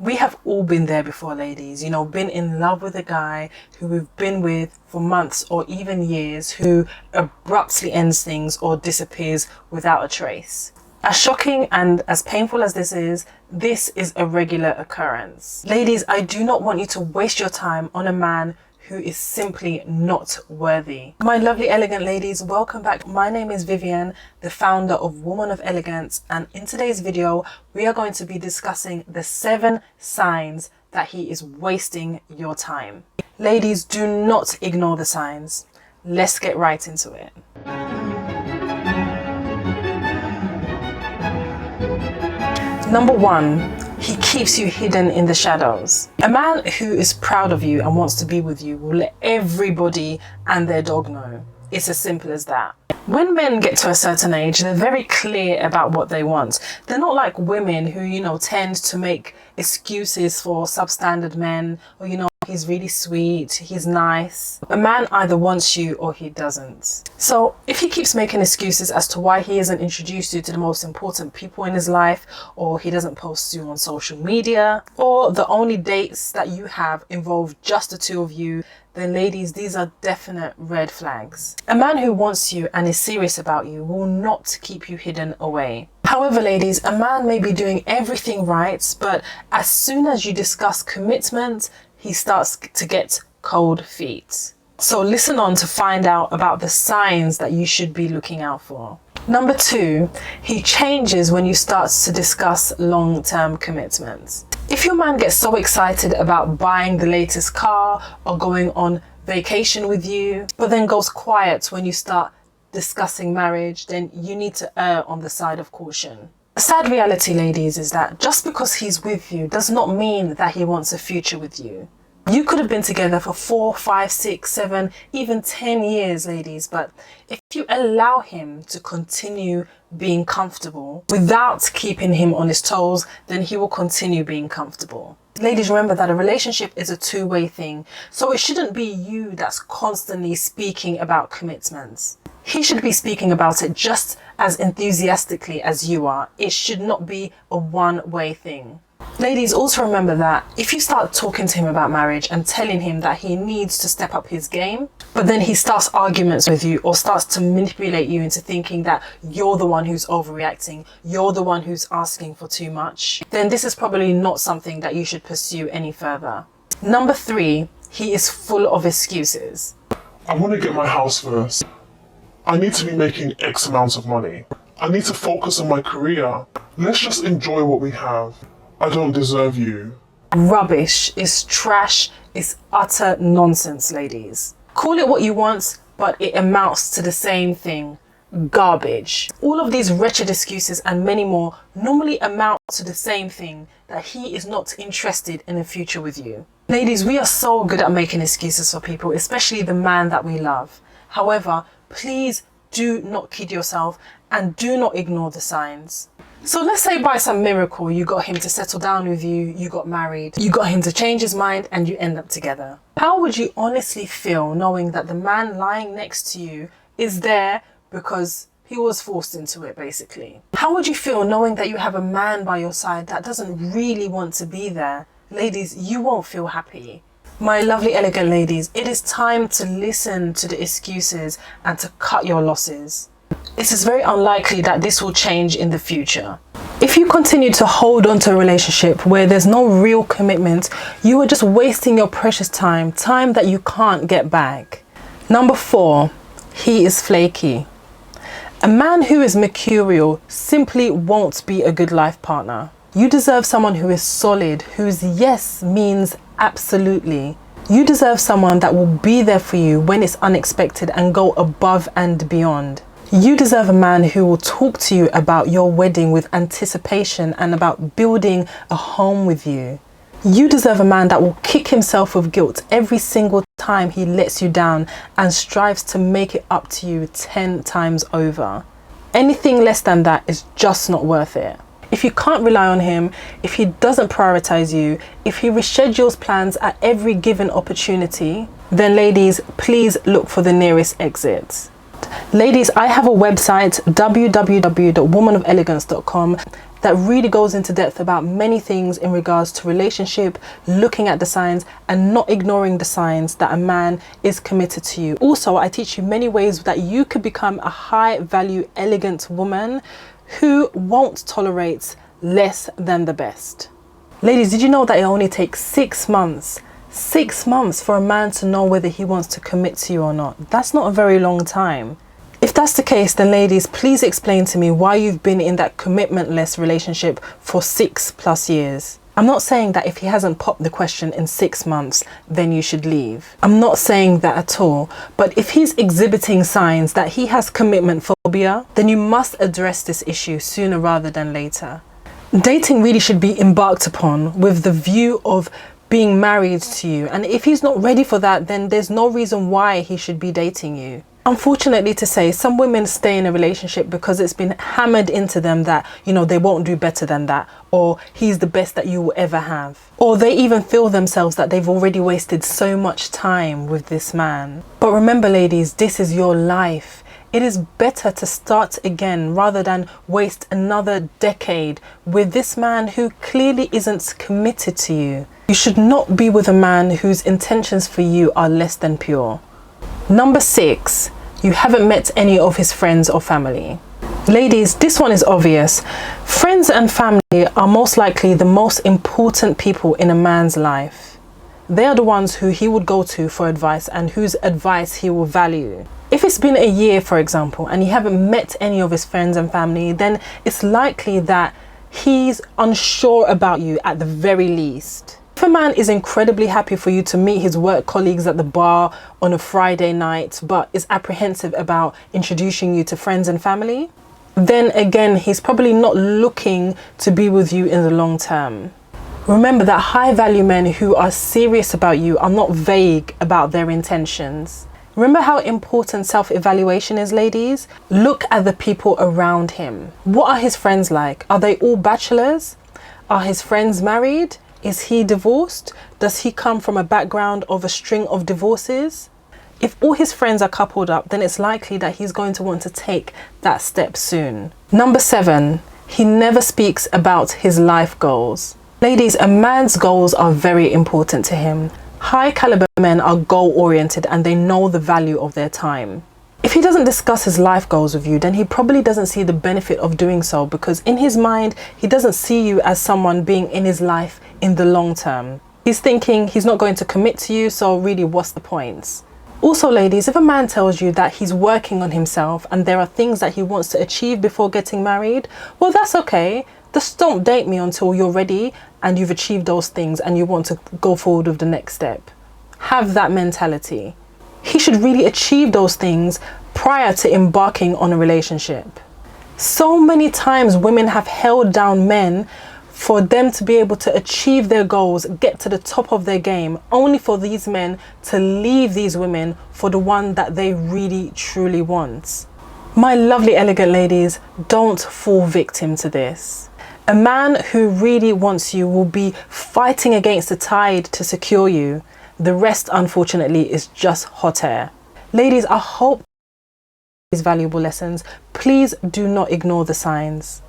We have all been there before, ladies, you know, been in love with a guy who we've been with for months or even years, who abruptly ends things or disappears without a trace. As shocking and as painful as this is a regular occurrence. Ladies, I do not want you to waste your time on a man who is simply not worthy. My lovely elegant ladies, welcome back. My name is Vivian, the founder of Woman of Elegance, and in today's video we are going to be discussing the 7 signs that he is wasting your time. Ladies, do not ignore the signs. Let's get right into it. Number 1, he keeps you hidden in the shadows. A man who is proud of you and wants to be with you will let everybody and their dog know. It's as simple as that. When men get to a certain age, they're very clear about what they want. They're not like women who, you know, tend to make excuses for substandard men, or, you know, he's really sweet, he's nice. A man either wants you or he doesn't. So if he keeps making excuses as to why he hasn't introduced you to the most important people in his life, or he doesn't post you on social media, or the only dates that you have involve just the two of you, then ladies, these are definite red flags. A man who wants you and is serious about you will not keep you hidden away. However, ladies, a man may be doing everything right, but as soon as you discuss commitment, he starts to get cold feet. So listen on to find out about the signs that you should be looking out for. Number 2, he changes when you start to discuss long-term commitments. If your man gets so excited about buying the latest car or going on vacation with you, but then goes quiet when you start discussing marriage, then you need to err on the side of caution. The sad reality, ladies, is that just because he's with you does not mean that he wants a future with you. You could have been together for 4, 5, 6, 7, even 10 years, ladies, but if you allow him to continue being comfortable without keeping him on his toes, then he will continue being comfortable. Ladies, remember that a relationship is a two-way thing, so it shouldn't be you that's constantly speaking about commitments. He should be speaking about it just as enthusiastically as you are. It should not be a one-way thing. Ladies, also remember that if you start talking to him about marriage and telling him that he needs to step up his game, but then he starts arguments with you or starts to manipulate you into thinking that you're the one who's overreacting, you're the one who's asking for too much, then this is probably not something that you should pursue any further. Number 3, he is full of excuses. I want to get my house first. I need to be making X amount of money. I need to focus on my career. Let's just enjoy what we have. I don't deserve you. Rubbish. It's trash. It's utter nonsense, ladies. Call it what you want, but it amounts to the same thing. Garbage. All of these wretched excuses and many more normally amount to the same thing, that he is not interested in a future with you. Ladies, we are so good at making excuses for people, especially the man that we love. However, please do not kid yourself and do not ignore the signs. So let's say by some miracle you got him to settle down with you, you got married, you got him to change his mind and you end up together. How would you honestly feel knowing that the man lying next to you is there because he was forced into it, basically? How would you feel knowing that you have a man by your side that doesn't really want to be there? Ladies, you won't feel happy. My lovely elegant ladies, it is time to listen to the excuses and to cut your losses. It is very unlikely that this will change in the future. If you continue to hold on to a relationship where there's no real commitment, you are just wasting your precious time that you can't get back. Number 4, he is flaky. A man who is mercurial simply won't be a good life partner. You deserve someone who is solid, whose yes means absolutely. You deserve someone that will be there for you when it's unexpected and go above and beyond. You deserve a man who will talk to you about your wedding with anticipation and about building a home with you. You deserve a man that will kick himself with guilt every single time he lets you down and strives to make it up to you 10 times over. Anything less than that is just not worth it. If you can't rely on him, if he doesn't prioritize you, if he reschedules plans at every given opportunity, then ladies, please look for the nearest exit. Ladies, I have a website, www.womanofelegance.com. that really goes into depth about many things in regards to relationship, looking at the signs and not ignoring the signs that a man is committed to you. Also, I teach you many ways that you could become a high value, elegant woman who won't tolerate less than the best. Ladies, did you know that it only takes 6 months? 6 months for a man to know whether he wants to commit to you or not. That's not a very long time. If that's the case, then ladies, please explain to me why you've been in that commitmentless relationship for 6+ years. I'm not saying that if he hasn't popped the question in 6 months, then you should leave. I'm not saying that at all. But if he's exhibiting signs that he has commitment phobia, then you must address this issue sooner rather than later. Dating really should be embarked upon with the view of being married to you. And if he's not ready for that, then there's no reason why he should be dating you. Unfortunately to say, some women stay in a relationship because it's been hammered into them that, you know, they won't do better than that, or he's the best that you will ever have. Or they even feel themselves that they've already wasted so much time with this man. But remember, ladies, this is your life. It is better to start again rather than waste another decade with this man who clearly isn't committed to you. You should not be with a man whose intentions for you are less than pure. Number 6, you haven't met any of his friends or family. Ladies, this one is obvious. Friends and family are most likely the most important people in a man's life. They are the ones who he would go to for advice and whose advice he will value. If it's been a year, for example, and you haven't met any of his friends and family, then it's likely that he's unsure about you at the very least. If a man is incredibly happy for you to meet his work colleagues at the bar on a Friday night, but is apprehensive about introducing you to friends and family, then again, he's probably not looking to be with you in the long term. Remember that high value men who are serious about you are not vague about their intentions. Remember how important self-evaluation is, ladies? Look at the people around him. What are his friends like? Are they all bachelors? Are his friends married? Is he divorced? Does he come from a background of a string of divorces? If all his friends are coupled up, then it's likely that he's going to want to take that step soon. Number 7, he never speaks about his life goals. Ladies, a man's goals are very important to him. High caliber men are goal oriented and they know the value of their time. If he doesn't discuss his life goals with you, then he probably doesn't see the benefit of doing so, because in his mind, he doesn't see you as someone being in his life in the long term. He's thinking he's not going to commit to you, so really what's the point? Also, ladies, if a man tells you that he's working on himself and there are things that he wants to achieve before getting married, well, that's okay. Just don't date me until you're ready and you've achieved those things and you want to go forward with the next step. Have that mentality. He should really achieve those things prior to embarking on a relationship. So many times women have held down men for them to be able to achieve their goals, get to the top of their game, only for these men to leave these women for the one that they really truly want. My lovely elegant ladies, don't fall victim to this. A man who really wants you will be fighting against the tide to secure you. The rest, unfortunately, is just hot air. Ladies, I hope these valuable lessons. Please do not ignore the signs.